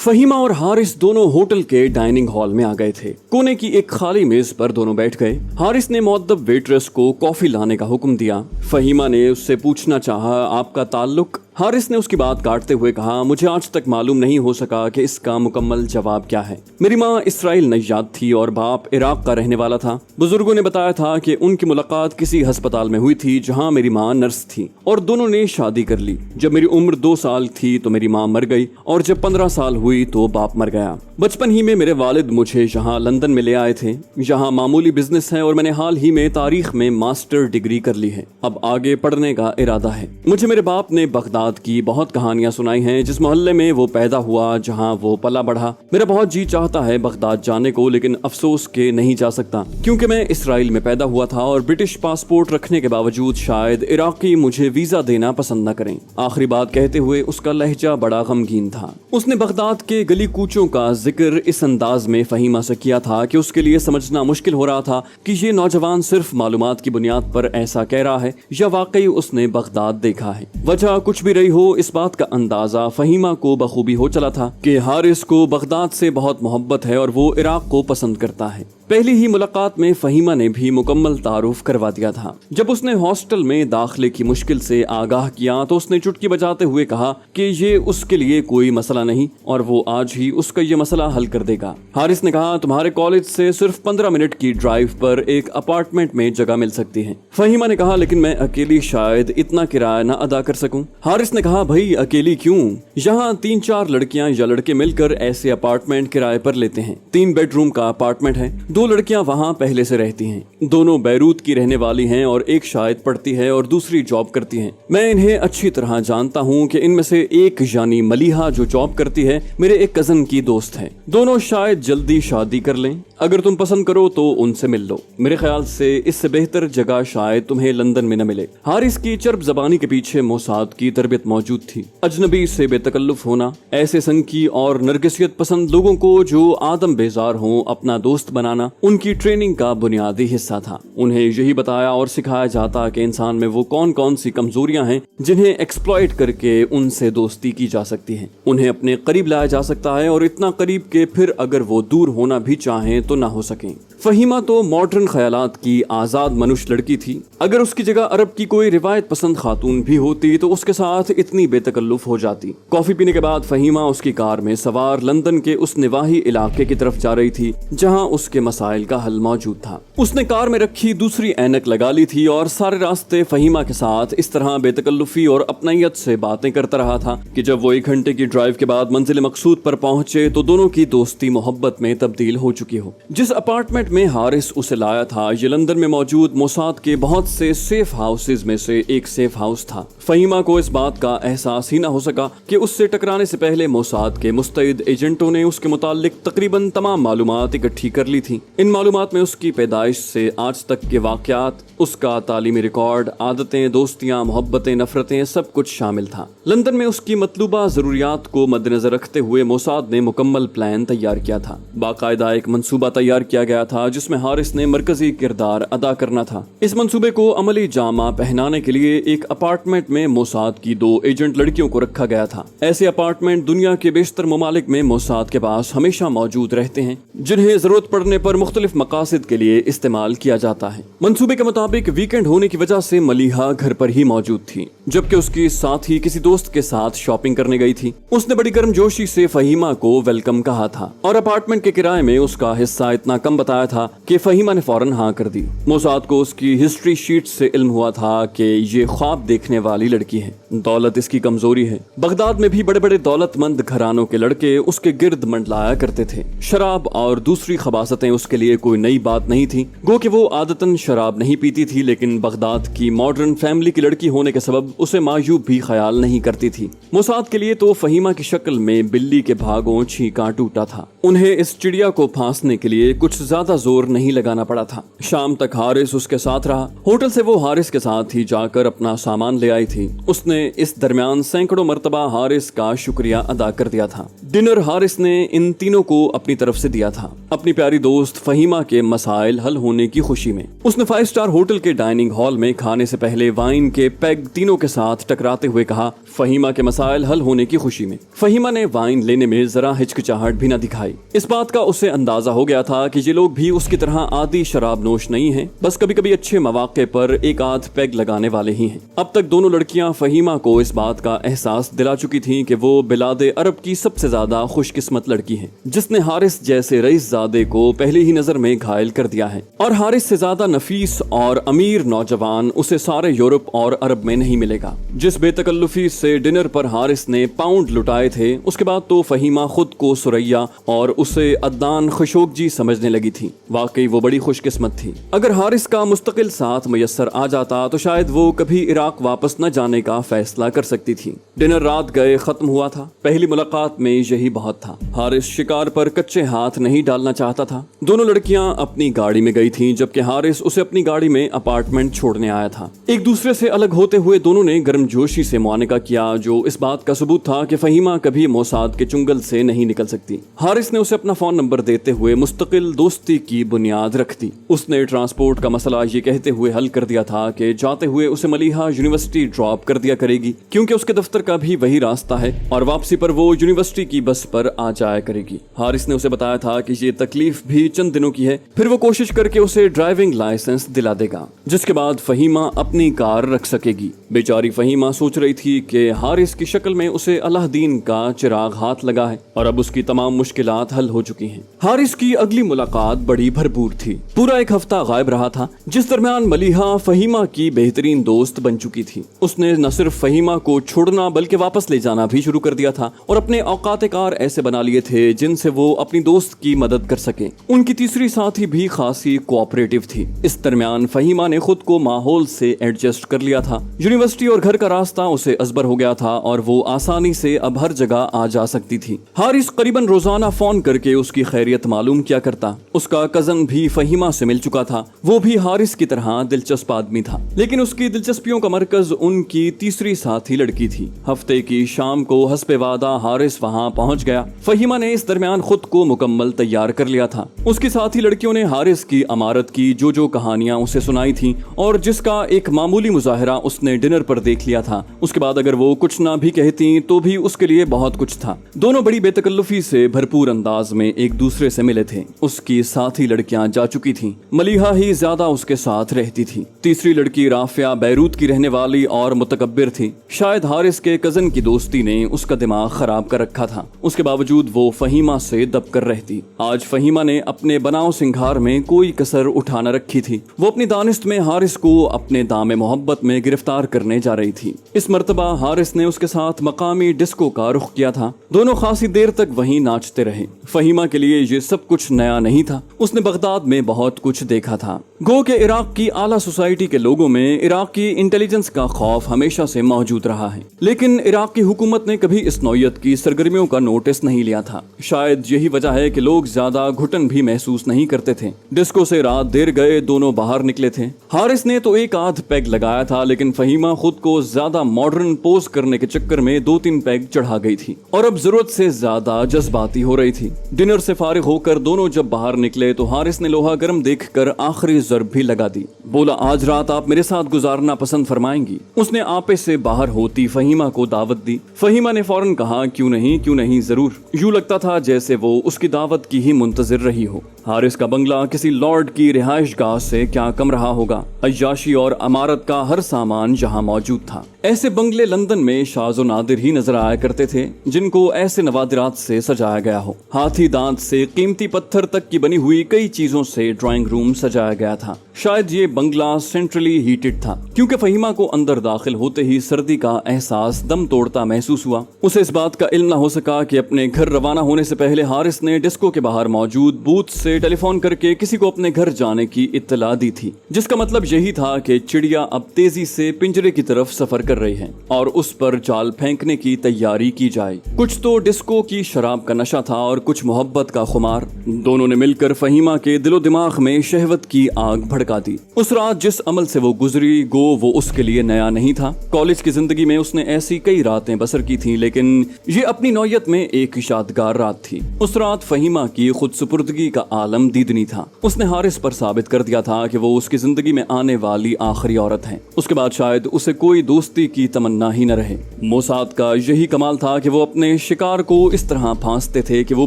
फहीमा और हारिस दोनों होटल के डाइनिंग हॉल में आ गए थे। कोने की एक खाली मेज पर दोनों बैठ गए। हारिस ने मुअद्दब वेट्रेस को कॉफी लाने का हुक्म दिया। फहीमा ने उससे पूछना चाहा, आपका ताल्लुक? हारिस ने उसकी बात काटते हुए कहा, मुझे आज तक मालूम नहीं हो सका कि इसका मुकम्मल जवाब क्या है। मेरी माँ इसराइल नैयाद थी और बाप इराक का रहने वाला था। बुजुर्गों ने बताया था कि उनकी मुलाकात किसी अस्पताल में हुई थी जहाँ मेरी माँ नर्स थी और दोनों ने शादी कर ली। जब मेरी उम्र 2 साल थी तो मेरी माँ मर गई और जब 15 साल हुई तो बाप मर गया। बचपन ही में मेरे वालिद मुझे यहाँ लंदन में ले आए थे। यहाँ मामूली बिजनेस है और मैंने हाल ही में तारीख में मास्टर डिग्री कर ली है। अब आगे पढ़ने का इरादा है। मुझे मेरे बाप ने बगदाद की बहुत कहानियां सुनाई हैं। जिस मोहल्ले में वो पैदा हुआ, जहाँ वो पला बढ़ा। मेरा बहुत जी चाहता है बगदाद जाने को, लेकिन अफसोस के नहीं जा सकता क्योंकि मैं इसराइल में पैदा हुआ था और ब्रिटिश पासपोर्ट रखने के बावजूद शायद इराकी मुझे वीजा देना पसंद न करें। आखिरी बात कहते हुए उसका लहजा बड़ा गमगीन था। उसने बगदाद के गली कूचों का जिक्र इस अंदाज में फहीमा से किया था कि उसके लिए समझना मुश्किल हो रहा था कि ये नौजवान सिर्फ मालूमात की बुनियाद पर ऐसा कह रहा है या वाकई उसने बगदाद देखा है। वजह कुछ भी रही हो, इस बात का अंदाजा फहीमा को बखूबी हो चला था कि हारिस को बगदाद से बहुत मोहब्बत है और वो इराक को पसंद करता है। पहली ही मुलाकात में फहीमा ने भी मुकम्मल तारुफ करवा दिया था। जब उसने हॉस्टल में दाखिले की मुश्किल से आगाह किया तो उसने चुटकी बजाते हुए कहा कि ये उसके लिए कोई मसला नहीं और वो आज ही उसका ये मसला हल कर देगा। हारिस ने कहा, तुम्हारे कॉलेज से सिर्फ 15 मिनट की ड्राइव पर एक अपार्टमेंट में जगह मिल सकती है। फहीमा ने कहा, लेकिन मैं अकेली शायद इतना किराया न अदा कर सकूं। हारिस ने कहा, भाई अकेली क्यों? यहाँ 3-4 लड़कियां या लड़के मिलकर ऐसे अपार्टमेंट किराए पर लेते हैं। 3 बेडरूम का अपार्टमेंट है। 2 लड़कियां वहां पहले से रहती हैं। दोनों बैरूत की रहने वाली हैं और एक शायद पढ़ती है और दूसरी जॉब करती है। मैं इन्हें अच्छी तरह जानता हूं कि इनमें से एक यानी मलिहा जो जॉब करती है मेरे एक कजन की दोस्त है। दोनों शायद जल्दी शादी कर लें। अगर तुम पसंद करो तो उनसे मिल लो। मेरे ख्याल से इससे बेहतर जगह शायद तुम्हें लंदन में न मिले। हारिस की चर्ब जबानी के पीछे मोसाद की तरबियत मौजूद थी। अजनबी से बेतकल्लुफ होना, ऐसे संकी और नरगिसियत पसंद लोगों को जो आदम बेजार हों अपना दोस्त बनाना उनकी ट्रेनिंग का बुनियादी हिस्सा था। उन्हें यही बताया और सिखाया जाता कि इंसान में वो कौन कौन सी कमजोरियां हैं जिन्हें एक्सप्लॉइट करके उनसे दोस्ती की जा सकती है। उन्हें अपने करीब लाया जा सकता है और इतना करीब के फिर अगर वो दूर होना भी चाहें तो ना हो सकें। फहीमा तो मॉडर्न ख्यालात की आजाद मनुष्य लड़की थी। अगर उसकी जगह अरब की कोई रिवायत पसंद खातून भी होती तो उसके साथ इतनी बेतकल्लुफ हो जाती। कॉफी पीने के बाद फहीमा उसकी कार में सवार लंदन के उस निवाही इलाके की तरफ जा रही थी जहां उसके मसाइल का हल मौजूद था। उसने कार में रखी दूसरी ऐनक लगा ली थी और सारे रास्ते फहीमा के साथ इस तरह बेतकल्लुफी और अपनायत से बातें करता रहा था कि जब वो 1 घंटे की ड्राइव के बाद मंजिल मकसूद पर पहुंचे तो दोनों की दोस्ती मोहब्बत में तब्दील हो चुकी हो। जिस अपार्टमेंट में हारिस उसे लाया था ये लंदन में मौजूद मोसाद के बहुत से सेफ हाउसेज में से एक सेफ हाउस था। फहीमा को इस बात का एहसास ही न हो सका कि उससे टकराने से पहले मोसाद के मुस्तैद एजेंटों ने उसके मुताल्लिक तकरीबन तमाम मालूमात इकट्ठी कर ली थी। इन मालूमात में उसकी पैदाइश से आज तक के वाकयात, उसका तालीमी रिकॉर्ड, आदतें, दोस्तियां, मोहब्बतें, नफरतें, सब कुछ शामिल था। लंदन में उसकी मतलूबा जरूरियात को मद्देनजर रखते हुए मोसाद ने मुकम्मल प्लान तैयार किया था। बाकायदा एक मंसूबा तैयार किया गया था जिसमें हारिस ने मरकजी किरदार अदा करना था। इस मंसूबे को अमली जामा पहनाने के लिए एक अपार्टमेंट में मोसाद की 2 एजेंट लड़कियों को रखा गया था। ऐसे अपार्टमेंट दुनिया के बेशतर ममालिक में मोसाद के पास हमेशा मौजूद रहते हैं, जिन्हें जरूरत पड़ने पर मुख्तलिफ मकासद के लिए इस्तेमाल किया जाता है। मंसूबे के मुताबिक वीकेंड होने की वजह से मलिहा घर पर ही मौजूद थी, जबकि उसकी साथी किसी दोस्त के साथ शॉपिंग करने गई थी। उसने बड़ी गर्मजोशी से फहीमा को वेलकम कहा था और अपार्टमेंट के किराए में उसका हिस्सा इतना कम बताया था कि फहीमा ने फौरन हाँ कर दी। मोसाद को उसकी हिस्ट्री शीट से इल्म हुआ था कि ये ख्वाब देखने वाली लड़की है। दौलत इसकी कमजोरी है। बगदाद में भी बड़े बड़े दौलतमंद घरानों के लड़के उसके गिर्द मंडलाया करते थे। शराब और दूसरी खबासतें उसके लिए कोई नई बात नहीं थी। गो कि वो आदतन शराब नहीं पीती थी, लेकिन बगदाद की मॉडर्न फैमिली की लड़की होने के सबब उसे मायूब भी ख्याल नहीं करती थी। मोसाद के लिए तो फहीमा की शक्ल में बिल्ली के भागों छींका टूटा था। उन्हें इस चिड़िया को फांसने के लिए कुछ ज्यादा ज्यादा जोर नहीं लगाना पड़ा था। शाम तक हारिस उसके साथ रहा। होटल से वो हारिस के साथ ही जाकर अपना सामान ले आई थी। उसने इस दरमियान सैकड़ों मर्तबा हारिस का शुक्रिया अदा कर दिया था। डिनर हारिस ने इन तीनों को अपनी तरफ से दिया था, अपनी प्यारी दोस्त फहीमा के मसाइल हल होने की खुशी में। उसने 5 स्टार होटल के डाइनिंग हॉल में खाने से पहले वाइन के पैग तीनों के साथ टकराते हुए कहा, फहीमा के मसाइल हल होने की खुशी में। फहीमा ने वाइन लेने में जरा हिचकिचाहट भी न दिखाई। इस बात का उसे अंदाजा हो गया था कि ये लोग भी उसकी तरह आदि शराब नोश नहीं हैं, बस कभी कभी अच्छे मौके पर एक आध पैग लगाने वाले ही हैं। अब तक दोनों लड़कियां फहीमा को इस बात का एहसास दिला चुकी थीं कि वो बिलादे अरब की सबसे ज्यादा खुशकिस्मत लड़की है, जिसने हारिस जैसे रईसजादे को पहली ही नजर में घायल कर दिया है। और हारिस से ज्यादा नफीस और अमीर नौजवान उसे सारे यूरोप और अरब में नहीं मिलेगा। जिस बेतकल्लुफी से डिनर पर हारिस ने पाउंड लुटाए थे, उसके बाद तो फहीमा खुद को सुरैया और उसे अदनान खशोगजी समझने लगी थी। वाकई वो बड़ी खुशकिस्मत थी। अगर हारिस का मुस्तकिल साथ मुयस्सर आ जाता तो शायद वो कभी इराक वापस न जाने का फैसला कर सकती थी। डिनर रात गए खत्म हुआ था। पहली मुलाकात में यही बहुत था। हारिस शिकार पर कच्चे हाथ नहीं डालना चाहता था। दोनों लड़कियां अपनी गाड़ी में गई थीं, जबकि हारिस उसे अपनी गाड़ी में अपार्टमेंट छोड़ने आया था। एक दूसरे से अलग होते हुए दोनों ने गर्मजोशी से मुआनिका किया, जो इस बात का सबूत था कि फहीमा कभी मोसाद के चुंगल से नहीं निकल सकती। हारिस ने उसे अपना फोन नंबर देते हुए मुस्तकिल दोस्ती की बुनियाद रख दी। उसने ट्रांसपोर्ट का मसला ये कहते हुए हल कर दिया था कि जाते हुए उसे मलिहा यूनिवर्सिटी ड्रॉप कर दिया करेगी, क्योंकि उसके दफ्तर का भी वही रास्ता है, और वापसी पर वो यूनिवर्सिटी की बस पर आ जाया करेगी। हारिस ने उसे बताया था कि ये तकलीफ भी चंद दिनों की है, फिर वो कोशिश करके उसे ड्राइविंग लाइसेंस दिला देगा, जिसके बाद फहीमा अपनी कार रख सकेगी। बेचारी फहीमा सोच रही थी कि हारिस की शक्ल में उसे अलादीन का चिराग हाथ लगा है और अब उसकी तमाम मुश्किलात हल हो चुकी हैं। हारिस की अगली मुलाकात बड़ी भरपूर थी। पूरा एक हफ्ता गायब रहा था, जिस दरमियान मलिहा फहीमा की बेहतरीन दोस्त बन चुकी थी। उसने न सिर्फ फहीमा को छोड़ना बल्कि वापस ले जाना भी शुरू कर दिया था और अपने औकात कार ऐसे बना लिए थे जिनसे वो अपनी दोस्त की मदद कर सके। उनकी तीसरी साथी भी खासी कोऑपरेटिव थी। इस दरमियान फहीमा ने खुद को माहौल से एडजस्ट कर लिया था। यूनिवर्सिटी और घर का रास्ता उसे अजबर हो गया था और वो आसानी से अब हर जगह आ जा सकती थी। हारिस करीबन रोजाना फोन करके उसकी खैरियत मालूम किया करता। उसका कजन भी फहीमा से मिल चुका था। वो भी हारिस की तरह दिलचस्प आदमी था, लेकिन उसकी दिलचस्पियों का मरकज उनकी तीसरी साथी लड़की थी। हफ्ते की शाम को हस्बे वादा हारिस वहां पहुंच गया। फहीमा ने इस दरमियान खुद को मुकम्मल तैयार कर लिया था। उसकी साथी लड़कियों ने हारिस की अमारत की जो कहानियां उसे सुनाई थी और जिसका एक मामूली मुजाहिरा उसने डिनर पर देख लिया था, उसके बाद अगर वो कुछ ना भी कहती तो भी उसके लिए बहुत कुछ था। दोनों बड़ी बेतकल्लुफी से भरपूर अंदाज में एक दूसरे से मिले थे। उसकी साथी लड़कियां जा चुकी थीं। मलिहा ही ज्यादा उसके साथ रहती थी। तीसरी लड़की राफिया बैरूत की रहने वाली और मुतकब्बिर थी। शायद हारिस के कजन की दोस्ती ने उसका दिमाग खराब कर रखा था। उसके बावजूद वो फहीमा से दब कर रहती। आज फहीमा ने अपने बनाव सिंगार में कोई कसर उठा न रखी थी। वो अपनी दानिश्त में हारिस को अपने दामे मोहब्बत में गिरफ्तार करने जा रही थी। इस मर्तबा हारिस ने उसके साथ मकामी डिस्को का रुख किया था। दोनों खासी देर तक वहीं नाचते रहे। फहीमा के लिए ये सब कुछ नया नहीं था। उसने बगदाद में बहुत कुछ देखा था। गो के इराक की आला सोसाइटी के लोगों में इराकी इंटेलिजेंस का खौफ हमेशा से मौजूद रहा है, लेकिन इराक की हुकूमत ने कभी इस नौयत की सरगर्मियों का नोटिस नहीं लिया था। शायद यही वजह है कि लोग ज्यादा घुटन भी महसूस नहीं करते थे। डिस्को से रात देर गए दोनों बाहर निकले थे। हारिस ने तो एक आध पैग लगाया था, लेकिन फहीमा खुद को ज्यादा मॉडर्न पोज करने के चक्कर में 2-3 पैग चढ़ा गई थी और अब जरूरत से ज्यादा जज्बाती हो रही थी। डिनर से फारिग होकर दोनों जब बाहर निकले तो हारिस ने लोहा गर्म देखकर आखिरी ज़र्ब भी लगा दी। बोला, आज रात आप मेरे साथ गुजारना पसंद फरमाएंगी? उसने आपे से बाहर होती फहीमा को दावत दी। फहीमा ने फौरन कहा, क्यों नहीं जरूर। यूं लगता था जैसे वो उसकी दावत की ही मुंतजिर रही हो। हारिस का बंगला किसी लॉर्ड की रिहाइश गाह से क्या कम रहा होगा। अय्याशी और अमारत का हर सामान जहां मौजूद था। ऐसे बंगले लंदन में शाज़ो नादिर ही नजर आया करते थे, जिनको ऐसे नवादिरात से सजाया गया हो। हाथी दांत से कीमती पत्थर तक की बनी हुई कई चीजों से ड्राइंग रूम सजाया गया था। शायद ये बंगला सेंट्रली हीटेड था, क्योंकि फहीमा को अंदर दाखिल होते ही सर्दी का एहसास दम तोड़ता महसूस हुआ। उसे इस बात का इल्म न हो सका कि अपने घर रवाना होने से पहले हारिस ने डिस्को के बाहर मौजूद बूथ से टेलीफोन करके किसी को अपने घर जाने की इत्तला दी थी, जिसका मतलब यही था कि चिड़िया अब तेजी से पिंजरे की तरफ सफर कर रही है और उस पर जाल फेंकने की तैयारी की जाए। कुछ तो डिस्को की शराब का नशा था और कुछ मोहब्बत का खुमार। दोनों ने मिलकर फहीमा के दिलो दिमाग में शहवत की आग भड़का दी। उस रात जिस अमल से वो गुजरी वो उसके लिए नया नहीं था। कॉलेज की जिंदगी में उसने ऐसी कई रातें बसर की थी, लेकिन ये अपनी नौयत में एक यादगार रात थी। उस रात फहीमा की खुद सुपुर्दगी का आलम दीदनी था। उसने हारिस पर साबित कर दिया था कि वो उसकी जिंदगी में आने वाली आखिरी औरत है। उसके बाद शायद उसे कोई दोस्ती की तमन्ना ही न रहे। मोसाद का यही कमाल था कि वो अपने शिकार को इस तरह फांसते थे कि वो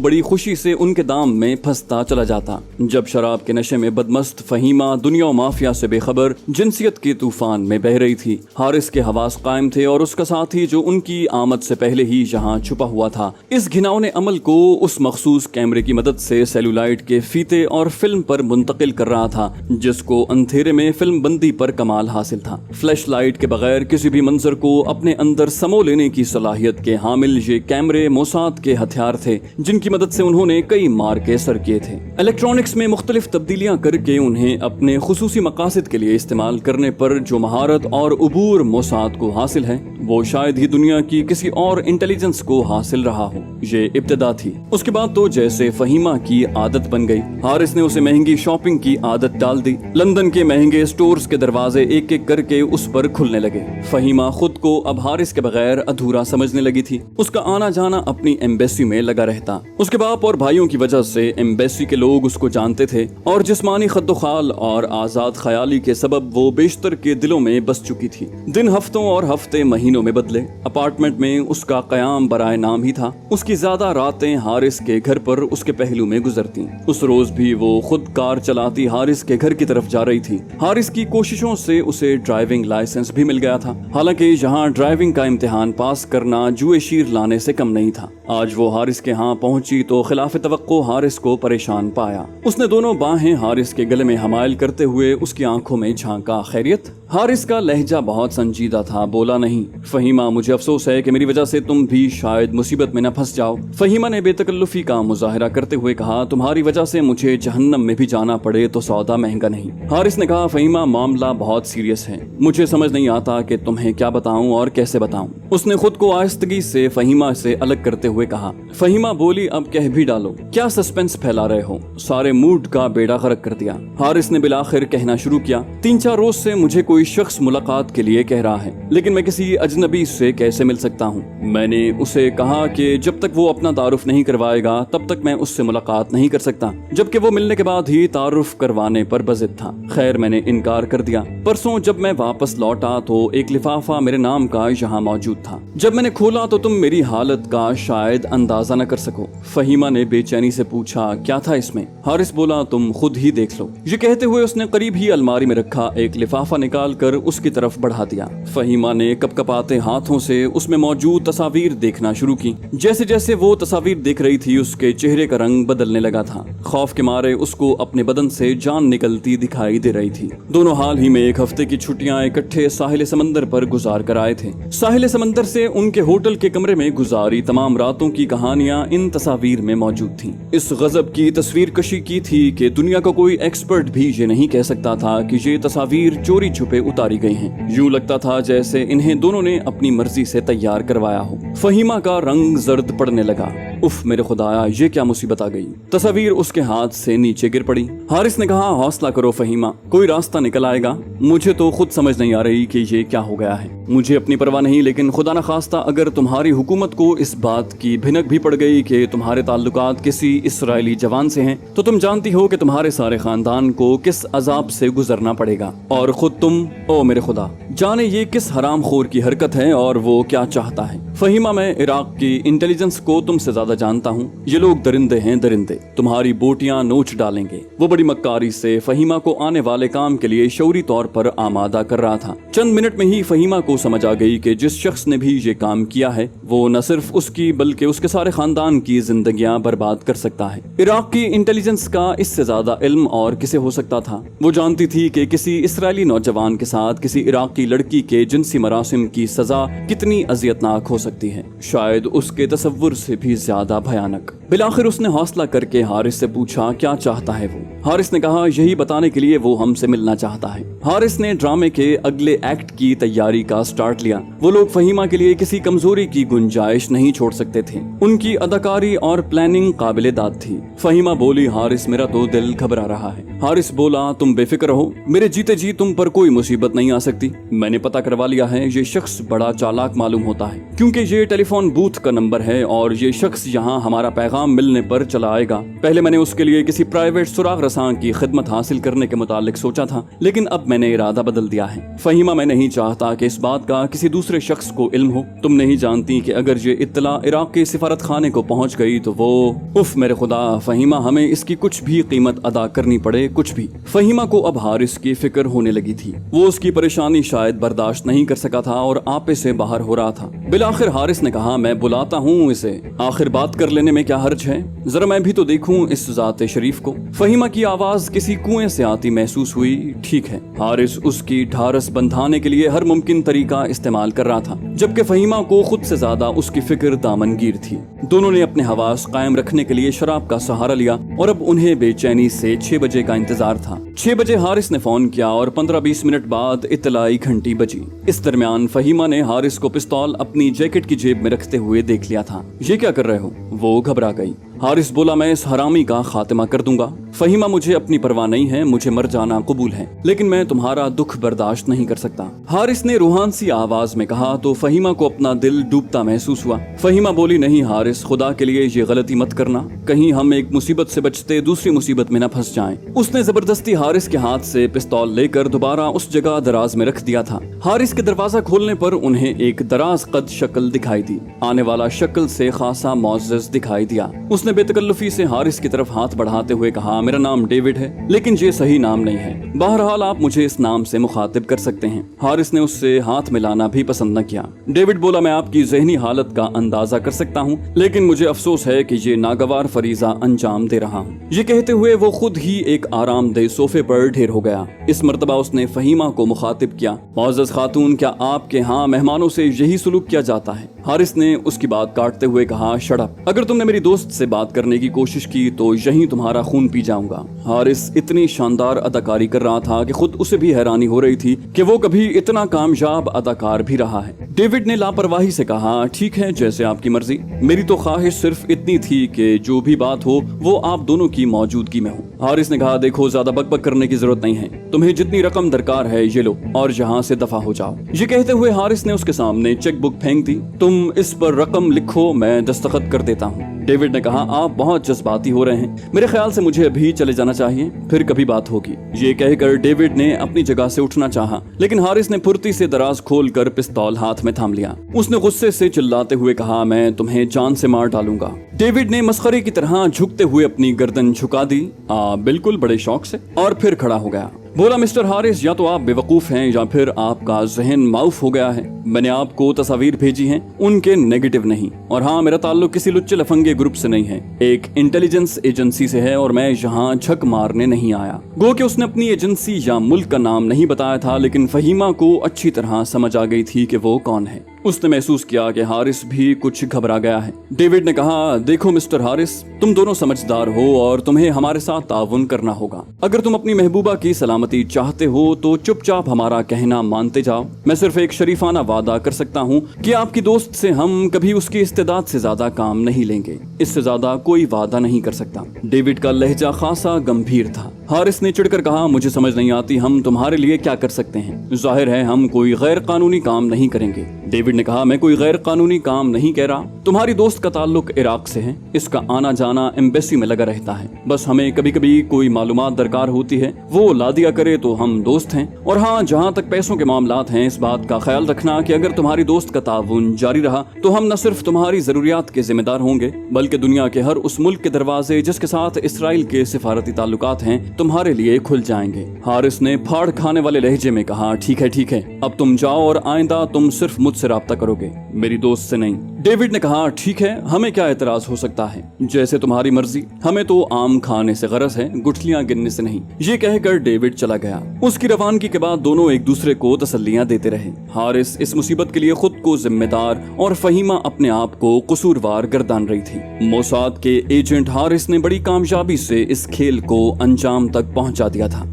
बड़ी खुशी से उनके दाम में फंसता चला जाता। जब शराब के नशे में बदमस्त फहीमा दुनिया और माफिया से बेखबर जिनसियत के तूफान में बह रही थी, हारिस के हवास कायम थे और उसका साथी जो उनकी आमद से पहले ही यहाँ छुपा हुआ था, इस घिनौने अमल को उस मखसूस कैमरे की मदद से सेलुलाइट के फीते और फिल्म पर मुंतकिल कर रहा था, जिसको अंधेरे में फिल्म बंदी पर कमाल हासिल था। फ्लैश लाइट के बगैर किसी भी मंजर को अपने अंदर समो लेने की सलाहियत के हामिल ये कैमरे मोसाद के हथियार थे, जिनकी मदद से उन्होंने कई मार के सर किए थे। इलेक्ट्रॉनिक्स में मुख्तलिफ तब्दीलियां करके उन्हें अपने खुसूसी मकासद के लिए इस्तेमाल करने पर जो महारत और उबूर मोसाद को हासिल है, वो शायद ही दुनिया की किसी और इंटेलिजेंस को हासिल रहा हो। ये इब्तिदा थी। उसके बाद तो जैसे फहीमा की आदत बन गई, हारिस ने उसे महंगी शॉपिंग की आदत डाल दी। लंदन के महंगे स्टोर्स के दरवाजे एक एक करके उस पर खुलने लगे। फहीमा खुद को अब हारिस के बगैर अधूरा समझने लगी थी। उसका आना जाना अपनी एम्बेसी में लगा रहता। उसके बाप और भाइयों की वजह से एम्बेसी के लोग उसको जानते थे और जिस्मानी खद्दोखाल और आजाद ख्याली के सबब वो बेशतर के दिलों में बस चुकी थी। दिन हफ्तों और हफ्ते महीनों में बदले। अपार्टमेंट में उसका कयाम बराए नाम ही था। उसकी ज्यादा रातें हारिस के घर पर उसके पहलू में गुजरती। उस रोज भी वो खुद कार चलाती हारिस के घर की तरफ जा रही थी। हारिस की कोशिशों से उसे ड्राइविंग लाइसेंस भी मिल गया था। हालांकि यहाँ ड्राइविंग का इम्तिहान पास करना जुए शीर लाने से कम नहीं था। आज वो हारिस के यहाँ पहुंची तो खिलाफ तवक्को हारिस को परेशान पाया। उसने दोनों बाहें हारिस के गले में हमायल करते हुए उसकी आंखों में झांका। खैरियत? हारिस का लहजा बहुत संजीदा था। बोला, नहीं फहीमा, मुझे अफसोस है कि मेरी वजह से तुम भी शायद मुसीबत में न फंस जाओ। फहीमा ने बेतकल्लुफी का मुजाहिरा करते हुए कहा, तुम्हारी वजह से मुझे जहन्नम में भी जाना पड़े तो सौदा महंगा नहीं। हारिस ने कहा, फहीमा, मामला बहुत सीरियस है। मुझे समझ नहीं आता कि तुम्हें क्या बताऊं और कैसे बताऊं। उसने खुद को आहिस्तगी से फहीमा से अलग करते हुए कहा। फहीमा बोली, अब कह भी डालो, क्या सस्पेंस फैला रहे हो? सारे मूड का बेड़ा गर्क कर दिया। हारिस ने बिलाखिर कहना शुरू किया, 3-4 रोज से मुझे कोई शख्स मुलाकात के लिए कह रहा है, लेकिन मैं किसी अजनबी से कैसे मिल सकता हूँ? मैंने उसे कहा कि जब तक वो अपना तारुफ नहीं करवाएगा तब तक मैं उससे मुलाकात नहीं कर सकता, जबकि वो मिलने के बाद ही तारुफ करवाने पर बजिद था। खैर, मैंने इनकार कर दिया। परसों जब मैं वापस लौटा तो एक लिफाफा मेरे नाम का यहाँ मौजूद था। जब मैंने खोला तो तुम मेरी हालत का शायद अंदाजा न कर सको। फहीमा ने बेचैनी से पूछा, क्या था इसमें? हारिस बोला, तुम खुद ही देख लो। ये कहते हुए उसने करीब ही अलमारी में रखा एक लिफाफा निकाल कर उसकी तरफ बढ़ा दिया। फहीमा ने कपकपाते हाथों से उसमें मौजूद तस्वीर देखना शुरू की। जैसे जैसे वो तस्वीर देख रही थी, उसके चेहरे का रंग बदलने लगा था। खौफ के मारे उसको अपने बदन से जान निकलती दिखाई दे रही थी। दोनों हाल ही में 1 हफ्ते की छुट्टियां इकट्ठे साहिल समंदर पर गुजार कर आए थे। साहिल समंदर से उनके होटल के कमरे में गुजारी तमाम रातों की कहानियां इन तस्वीर में मौजूद थी। इस गजब की तस्वीर कशी की थी कि दुनिया का कोई एक्सपर्ट भी ये नहीं कह सकता था कि ये तस्वीर चोरी छुपे उतारी गई हैं। यूं लगता था जैसे इन्हें दोनों ने अपनी मर्जी से तैयार करवाया हो। फहीमा का रंग जर्द पड़ने लगा। उफ मेरे खुदाया, ये क्या मुसीबत आ गई। तस्वीर उसके हाथ से नीचे गिर पड़ी। हारिस ने कहा, हौसला करो फहीमा, कोई रास्ता निकल आएगा। मुझे तो खुद समझ नहीं आ रही कि ये क्या हो गया है। मुझे अपनी परवाह नहीं, लेकिन खुदा न खास्ता अगर तुम्हारी हुकूमत को इस बात की भिनक भी पड़ गई कि तुम्हारे ताल्लुकात किसी इसराइली जवान से हैं, तो तुम जानती हो कि तुम्हारे सारे खानदान को किस अजाब से गुजरना पड़ेगा। और खुद तुम, ओ मेरे खुदा, जाने ये किस हराम खोर की हरकत है और वो क्या चाहता है। फहीमा, मैं इराक की इंटेलिजेंस को तुमसे ज्यादा जानता हूँ। ये लोग दरिंदे हैं, दरिंदे, तुम्हारी बोटियां नोच डालेंगे। वो बड़ी मक्कारी से फहीमा को आने वाले काम के लिए शौरी तौर पर आमादा कर रहा था। चंद मिनट में ही फहीमा को समझ आ गई कि जिस शख्स ने भी ये काम किया है वो न सिर्फ उसकी बल्कि उसके सारे खानदान की जिंदगियां बर्बाद कर सकता है। इराक की इंटेलिजेंस का इससे ज्यादा इल्म और किसे हो सकता था। वो जानती थी कि किसी इसराइली नौजवान के साथ किसी इराकी लड़की के जिनसी मरासिम की सजा कितनी अजियतनाक हो सकती है, शायद उसके तसव्वुर से भी ज्यादा भयानक। बिलाखिर उसने हौसला करके हारिस से पूछा क्या चाहता है वो। हारिस ने कहा यही बताने के लिए वो हमसे मिलना चाहता है। हारिस ने ड्रामे के अगले एक्ट की तैयारी का स्टार्ट लिया। वो लोग फहीमा के लिए किसी कमजोरी की गुंजाइश नहीं छोड़ सकते थे। उनकी अदाकारी और प्लानिंग काबिले दाद थी। फहीमा बोली हारिस मेरा तो दिल घबरा रहा है। हारिस बोला तुम बेफिक्र रहो, मेरे जीते जी तुम पर कोई मुसीबत नहीं आ सकती। मैंने पता करवा लिया है, ये शख्स बड़ा चालाक मालूम होता है क्योंकि ये टेलीफोन बूथ का नंबर है और ये शख्स यहाँ हमारा पैगाम मिलने पर चला आएगा। पहले मैंने उसके लिए किसी प्राइवेट सुराग रसां की खिदमत हासिल करने के मुतालिक सोचा था, लेकिन अब मैंने इरादा बदल दिया है। फहीमा मैं नहीं चाहता कि इस बात का किसी दूसरे शख्स को इल्म हो। तुम नहीं जानती कि अगर ये इत्तला इराक के सिफारत खाने को पहुंच गई तो वो उफ मेरे खुदा फहीमा हमें इसकी कुछ भी कीमत अदा करनी पड़े, कुछ भी। फहीमा को अब हारिस की फिक्र होने लगी थी। वो उसकी परेशानी शायद बर्दाश्त नहीं कर सका था और आपे से बाहर हो रहा था। बिलाखिर हारिस ने कहा मैं बुलाता हूँ इसे, आखिर बात कर लेने में क्या हर्ज है, जरा मैं भी तो देखूं इस जाते शरीफ को। फहीमा की आवाज किसी कुएं से आती महसूस हुई। ठीक है, हारिस उसकी ढारस बंधाने के लिए हर मुमकिन तरीका इस्तेमाल कर रहा था, जबकि फहीमा को खुद से ज्यादा उसकी फिक्र दामनगीर थी। दोनों ने अपने हवास कायम रखने के लिए शराब का सहारा लिया और अब उन्हें बेचैनी से 6 बजे का इंतजार था। 6 बजे हारिस ने फोन किया और 15-20 मिनट बाद इत्तलाई घंटी बजी। इस दरमियान फहीमा ने हारिस को पिस्तौल अपनी जैकेट की जेब में रखते हुए देख लिया था। ये क्या कर रहे हो? वो घबरा गई। हारिस बोला मैं इस हरामी का खात्मा कर दूंगा। फहीमा मुझे अपनी परवाह नहीं है, मुझे मर जाना कबूल है, लेकिन मैं तुम्हारा दुख बर्दाश्त नहीं कर सकता। हारिस ने रूहान सी आवाज में कहा तो फहीमा को अपना दिल डूबता महसूस हुआ। फहीमा बोली नहीं हारिस, खुदा के लिए ये गलती मत करना, कहीं हम एक मुसीबत से बचते दूसरी मुसीबत में न फंस जाएं। उसने जबरदस्ती हारिस के हाथ से पिस्तौल लेकर दोबारा उस जगह दराज में रख दिया था। हारिस के दरवाजा खोलने पर उन्हें एक दराज कद शक्ल दिखाई दी। आने वाला शक्ल से खासा मुअज़्ज़ज़ दिखाई दिया। उसने बेतकल्लुफी से हारिस की तरफ हाथ बढ़ाते हुए कहा मेरा नाम डेविड है, लेकिन ये सही नाम नहीं है। बहरहाल आप मुझे इस नाम से मुखातिब कर सकते हैं। हारिस ने उससे हाथ मिलाना भी पसंद न किया। डेविड बोला मैं आपकी ज़हनी हालत का अंदाजा कर सकता हूँ, लेकिन मुझे अफसोस है कि ये नागवार फरीजा अंजाम दे रहा हूँ। ये कहते हुए वो खुद ही एक आरामदेह सोफे पर ढेर हो गया। इस मर्तबा उसने फहीमा को मुखातिब किया मुअज़्ज़ज़ खातून, क्या आपके यहाँ मेहमानों से यही सुलूक किया जाता है? हारिस ने उसकी बात काटते हुए कहा शट अप, अगर तुमने मेरी दोस्त से बात करने की कोशिश की तो यहीं तुम्हारा खून पी जाऊंगा। हारिस इतनी शानदार अदाकारी कर रहा था कि खुद उसे भी हैरानी हो रही थी कि वो कभी इतना कामयाब अदाकार भी रहा है। डेविड ने लापरवाही से कहा ठीक है जैसे आपकी मर्जी, मेरी तो ख्वाहिश सिर्फ इतनी थी कि जो भी बात हो वो आप दोनों की मौजूदगी में हो। हारिस ने कहा देखो ज्यादा बकबक करने की जरूरत नहीं है, तुम्हें जितनी रकम दरकार है ये लो और यहाँ से दफा हो जाओ। ये कहते हुए हारिस ने उसके सामने चेक बुक फेंक दी। तुम इस पर रकम लिखो, मैं दस्तखत कर देता हूँ। डेविड ने कहा आप बहुत जज्बाती हो रहे हैं, मेरे ख्याल से मुझे अभी चले जाना चाहिए, फिर कभी बात होगी। ये कहकर डेविड ने अपनी जगह से उठना चाहा, लेकिन हारिस ने फुर्ती से दराज खोलकर पिस्तौल हाथ में थाम लिया। उसने गुस्से से चिल्लाते हुए कहा मैं तुम्हें जान से मार डालूंगा। डेविड ने मस्खरे की तरह झुकते हुए अपनी गर्दन झुका दी, बिल्कुल बड़े शौक से, और फिर खड़ा हो गया। बोला मिस्टर हारिस, या तो आप बेवकूफ हैं या फिर आपका जहन माउफ हो गया है। मैंने आपको तस्वीर भेजी हैं, उनके नेगेटिव नहीं। और हाँ, मेरा ताल्लुक किसी लुच्चे लफंगे ग्रुप से नहीं है, एक इंटेलिजेंस एजेंसी से है और मैं यहाँ झक मारने नहीं आया। गो कि उसने अपनी एजेंसी या मुल्क का नाम नहीं बताया था, लेकिन फहीमा को अच्छी तरह समझ आ गई थी कि वो कौन है। उसने महसूस किया कि हारिस भी कुछ घबरा गया है। डेविड ने कहा देखो मिस्टर हारिस, तुम दोनों समझदार हो और तुम्हें हमारे साथ ताउन करना होगा। अगर तुम अपनी महबूबा की सलामती चाहते हो तो चुपचाप हमारा कहना मानते जाओ। मैं सिर्फ एक शरीफाना वादा कर सकता हूँ कि आपकी दोस्त से हम कभी उसकी इस्तेदाद से ज्यादा काम नहीं लेंगे। इससे ज्यादा कोई वादा नहीं कर सकता। डेविड का लहजा खासा गंभीर था। हारिस ने चिढ़कर कहा मुझे समझ नहीं आती हम तुम्हारे लिए क्या कर सकते हैं। जाहिर है हम कोई गैर कानूनी काम नहीं करेंगे। डेविड ने कहा, मैं कोई गैर कानूनी काम नहीं कह रहा। तुम्हारी दोस्त का ताल्लुक इराक से है, इसका आना जाना एम्बेसी में लगा रहता है। बस हमें कभी कभी कोई मालूमात दरकार होती है, वो ला दिया करे तो हम दोस्त हैं। और हाँ, जहाँ तक पैसों के मामलात हैं, इस बात का ख्याल रखना कि अगर तुम्हारी दोस्त का ताउन जारी रहा तो हम न सिर्फ तुम्हारी जरूरियात के जिम्मेदार होंगे, बल्कि दुनिया के हर उस मुल्क के दरवाजे जिसके साथ इसराइल के सिफारती ताल्लुकात हैं तुम्हारे लिए खुल जाएंगे। हारिस ने फाड़ खाने वाले लहजे में कहा, ठीक है, अब तुम जाओ और आइंदा तुम सिर्फ मुझसे राब्ता करोगे, मेरी दोस्त से नहीं। डेविड ने कहा, ठीक है, हमें क्या एतराज हो सकता है, जैसे तुम्हारी मर्जी, हमें तो आम खाने से गरज है, गुठलियां गिनने से नहीं। ये कहकर डेविड चला गया। उसकी रवानगी के बाद दोनों एक दूसरे को तसल्लियां देते रहे। हारिस इस मुसीबत के लिए खुद को जिम्मेदार और फहीमा अपने आप को कसूरवार गर्दान रही थी। मोसाद के एजेंट हारिस ने बड़ी कामयाबी से इस खेल को अंजाम तक पहुंचा दिया था।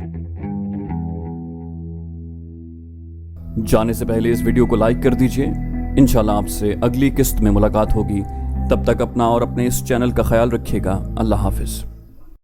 जाने से पहले इस वीडियो को लाइक कर दीजिए। इंशाल्लाह आपसे अगली किस्त में मुलाकात होगी। तब तक अपना और अपने इस चैनल का ख्याल रखिएगा। अल्लाह हाफिज।